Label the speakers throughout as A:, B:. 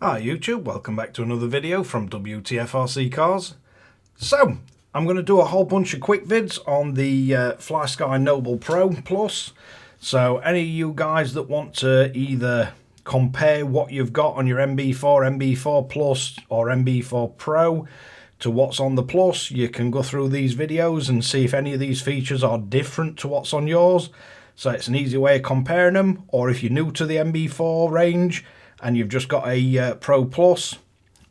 A: Hi YouTube, welcome back to another video from Wtf Rc Cars. So, I'm going to do a whole bunch of quick vids on the Flysky NB4 Pro Plus. So, any of you guys that want to either compare what you've got on your NB4, NB4 Plus or NB4 Pro to what's on the Plus, you can go through these videos and see if any of these features are different to what's on yours. So it's an easy way of comparing them, or if you're new to the NB4 range and you've just got a Pro Plus,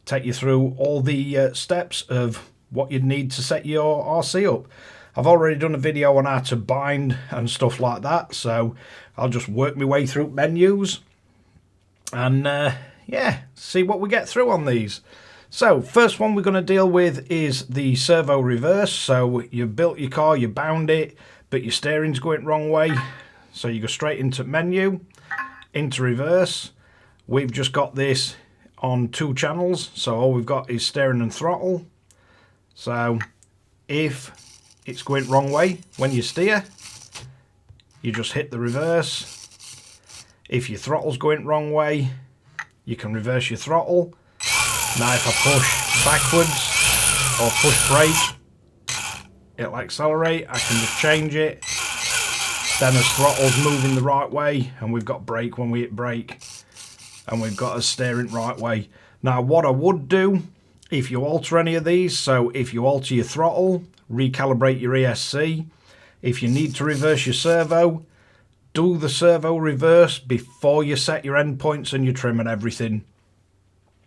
A: take you through all the steps of what you'd need to set your RC up. I've already done a video on how to bind and stuff like that, so I'll just work my way through menus and yeah, see what we get through on these. So first one we're going to deal with is the servo reverse. So you've built your car, you bound it, but your steering's going wrong way, so you go straight into menu, into reverse. We've just got this on 2 channels, so all we've got is steering and throttle. So if it's going wrong way when you steer, you just hit the reverse. If your throttle's going wrong way, you can reverse your throttle. Now if I push backwards or push brake, it'll accelerate. I can just change it. Then as throttle's moving the right way, and we've got brake when we hit brake, and we've got a steering right way. Now what I would do if you alter any of these, so if you alter your throttle, recalibrate your ESC. If you need to reverse your servo, do the servo reverse before you set your endpoints and your trim and everything.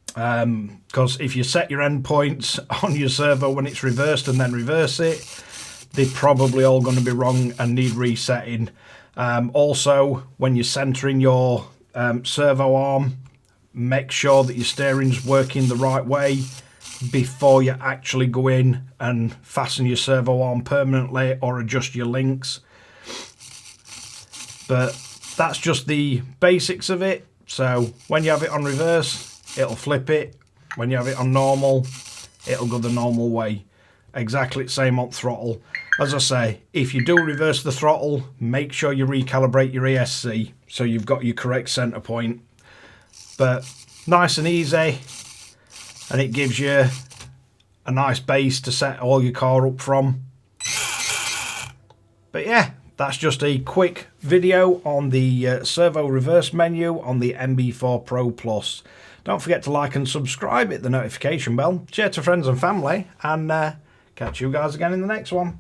A: Because if you set your endpoints on your servo when it's reversed and then reverse it, they're probably all going to be wrong and need resetting. Also, when you're centering your servo arm, make sure that your steering's working the right way before you actually go in and fasten your servo arm permanently or adjust your links. But that's just the basics of it. So when you have it on reverse, it'll flip it. When you have it on normal, it'll go the normal way. Exactly the same on throttle. As I say, if you do reverse the throttle, make sure you recalibrate your ESC so you've got your correct center point. But nice and easy, and it gives you a nice base to set all your car up from. But yeah, that's just a quick video on the servo reverse menu on the NB4 Pro Plus. Don't forget to like and subscribe, hit the notification bell, share to friends and family, and catch you guys again in the next one.